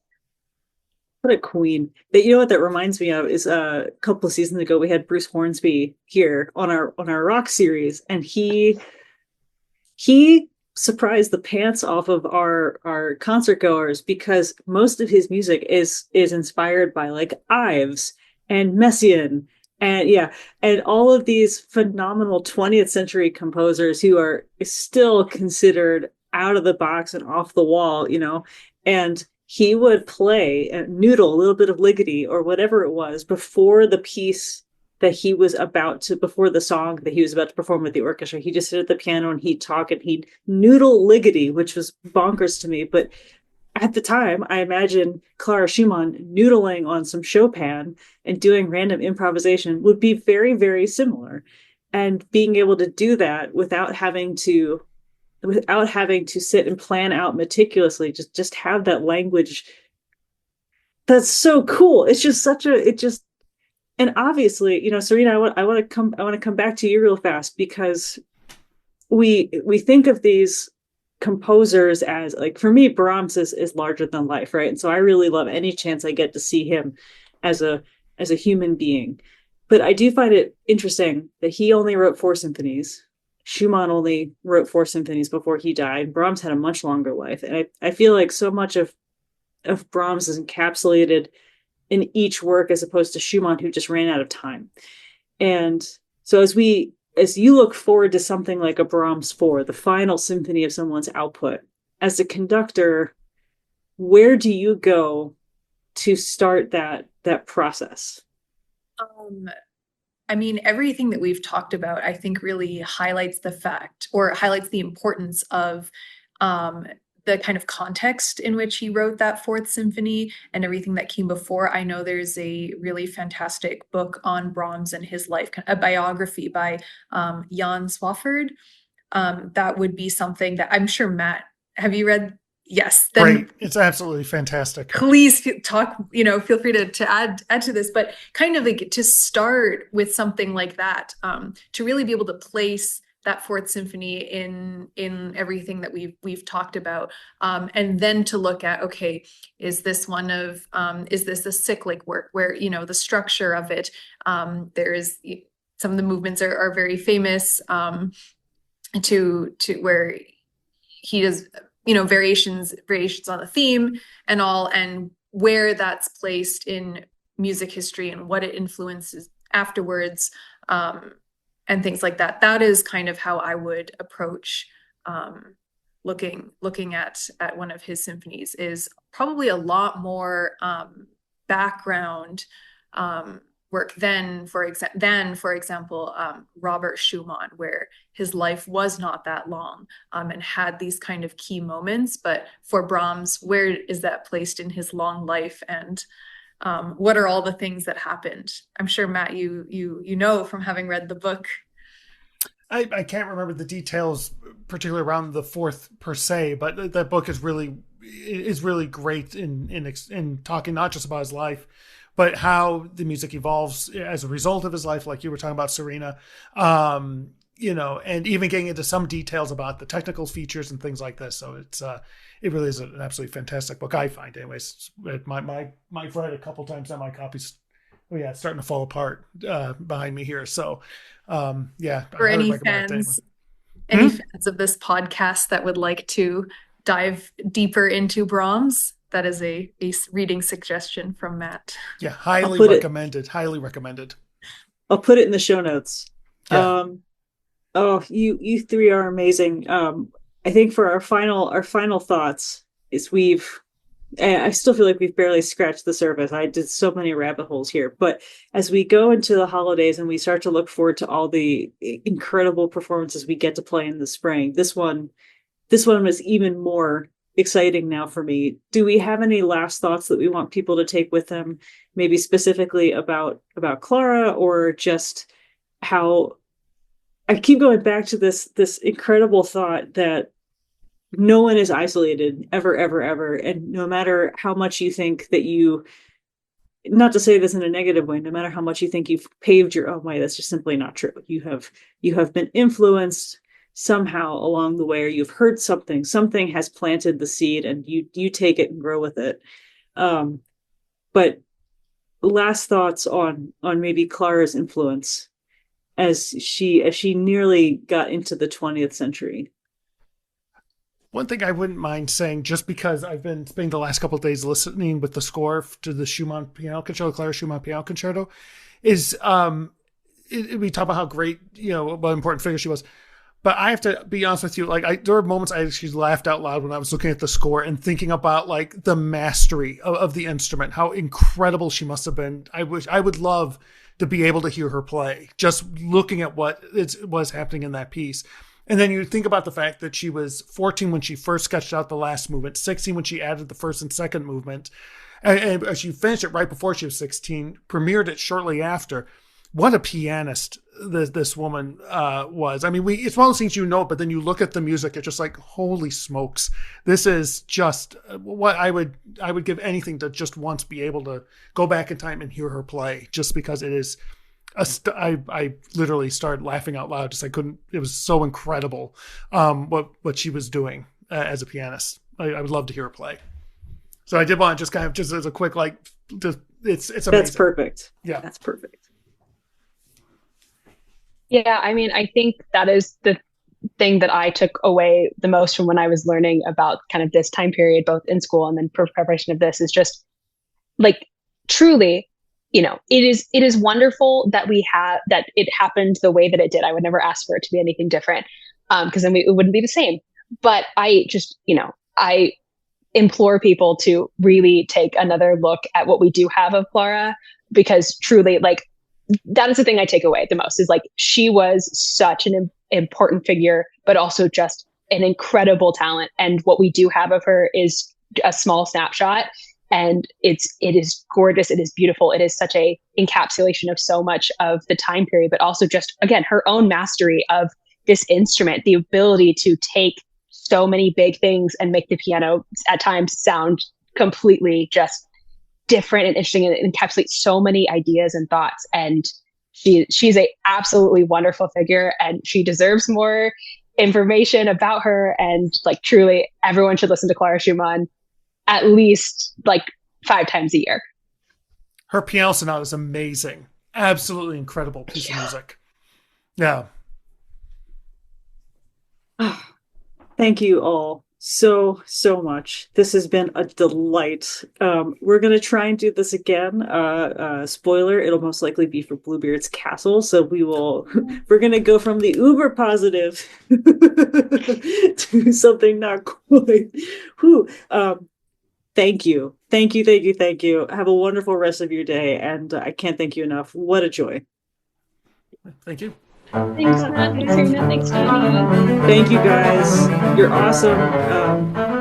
What a queen. What that reminds me of is a couple of seasons ago we had Bruce Hornsby here on our rock series, and he surprised the pants off of our concert goers, because most of his music is inspired by Ives and Messiaen and all of these phenomenal 20th century composers who are still considered out of the box and off the wall, and he would play and noodle a little bit of Ligeti or whatever it was before the piece that he was before the song that he was about to perform with the orchestra. He just sit at the piano and he'd talk and he'd noodle Ligeti, which was bonkers to me. But at the time, I imagine Clara Schumann noodling on some Chopin and doing random improvisation would be very, very similar. And being able to do that without having to sit and plan out meticulously, just have that language. That's so cool. It's just and obviously, Serena, I want to come back to you real fast, because we think of these composers as, for me, Brahms is larger than life, right? And so I really love any chance I get to see him as a human being. But I do find it interesting that he only wrote 4 symphonies. Schumann only wrote 4 symphonies before he died. Brahms had a much longer life. And I feel like so much of Brahms is encapsulated in each work, as opposed to Schumann, who just ran out of time. And so as you look forward to something like a Brahms 4, the final symphony of someone's output, as a conductor, where do you go to start that process? Everything that we've talked about, I think, really highlights the importance of the the kind of context in which he wrote that Fourth Symphony and everything that came before. I know there's a really fantastic book on Brahms and his life, a biography by Jan Swafford. That would be something that I'm sure, Matt, have you read? Yes. Then Great. It's absolutely fantastic. Please talk, feel free to add to this, but kind of like to start with something like that, to really be able to place that Fourth Symphony in everything that we've talked about, and then to look at, okay, is this a cyclic work where the structure of it, there's some of the movements are very famous, to where he does variations on the theme and all, and where that's placed in music history and what it influences afterwards, and things like that. That is kind of how I would approach looking at one of his symphonies, is probably a lot more background work than, for example, Robert Schumann, where his life was not that long, and had these kind of key moments. But for Brahms, where is that placed in his long life, and what are all the things that happened? I'm sure, Matt, you know from having read the book. I can't remember the details, particularly around the fourth per se, but that book is really great in talking not just about his life, but how the music evolves as a result of his life, like you were talking about, Serena, and even getting into some details about the technical features and things like this. So it really is an absolutely fantastic book, I find, anyways. My read a couple times, and my copy's it's starting to fall apart behind me here. So for any fans of this podcast that would like to dive deeper into Brahms, that is a reading suggestion from Matt. Yeah, highly recommended. I'll put it in the show notes. Yeah. You three are amazing. I think for our final thoughts is I still feel like we've barely scratched the surface. I did so many rabbit holes here, but as we go into the holidays and we start to look forward to all the incredible performances we get to play in the spring, this one was even more exciting now for me. Do we have any last thoughts that we want people to take with them, maybe specifically about Clara, or just how I keep going back to this incredible thought that no one is isolated ever, ever, ever. And no matter how much you think that not to say this in a negative way, no matter how much you think you've paved your own way, that's just simply not true. You have been influenced somehow along the way, or you've heard something has planted the seed, and you take it and grow with it. But last thoughts on maybe Clara's influence as she nearly got into the 20th century. One thing I wouldn't mind saying, just because I've been spending the last couple of days listening with the score to the Schumann Piano Concerto, Clara Schumann Piano Concerto, is we talk about how great, what important figure she was. But I have to be honest with you, there were moments I actually laughed out loud when I was looking at the score and thinking about the mastery of the instrument, how incredible she must have been. I would love to be able to hear her play, just looking at what was happening in that piece. And then you think about the fact that she was 14 when she first sketched out the last movement, 16 when she added the first and second movement, and she finished it right before she was 16, premiered it shortly after. What a pianist this woman was. I mean, it's one of those things but then you look at the music, it's just like, holy smokes. This is just what I would give anything to just once be able to go back in time and hear her play, just because it is I literally started laughing out loud. It was so incredible what she was doing as a pianist. I would love to hear her play. So I did want to just as a quick, it's amazing. That's perfect. Yeah. That's perfect. Yeah, I mean, I think that is the thing that I took away the most from when I was learning about kind of this time period, both in school and then preparation of this, is just truly, it is wonderful that that it happened the way that it did. I would never ask for it to be anything different, because then it wouldn't be the same. But I just, I implore people to really take another look at what we do have of Clara, because truly, that is the thing I take away the most, is she was such an important figure, but also just an incredible talent. And what we do have of her is a small snapshot. And it is gorgeous. It is beautiful. It is such a encapsulation of so much of the time period, but also just, again, her own mastery of this instrument, the ability to take so many big things and make the piano at times sound completely just different and interesting, and encapsulate so many ideas and thoughts. And she's a absolutely wonderful figure, and she deserves more information about her. And like, truly, everyone should listen to Clara Schumann at least like 5 times a year. Her piano sonata is amazing. Absolutely incredible piece of music. Yeah. Thank you all so much. This has been a delight. We're gonna try and do this again. Spoiler, it'll most likely be for Bluebeard's Castle. So we're gonna go from the uber positive to something not quite. Whew. Thank you. Have a wonderful rest of your day, and I can't thank you enough. What a joy. Thank you. Thanks, Matt. Thanks, Serena. Thanks, Danny. Thank you, guys. You're awesome.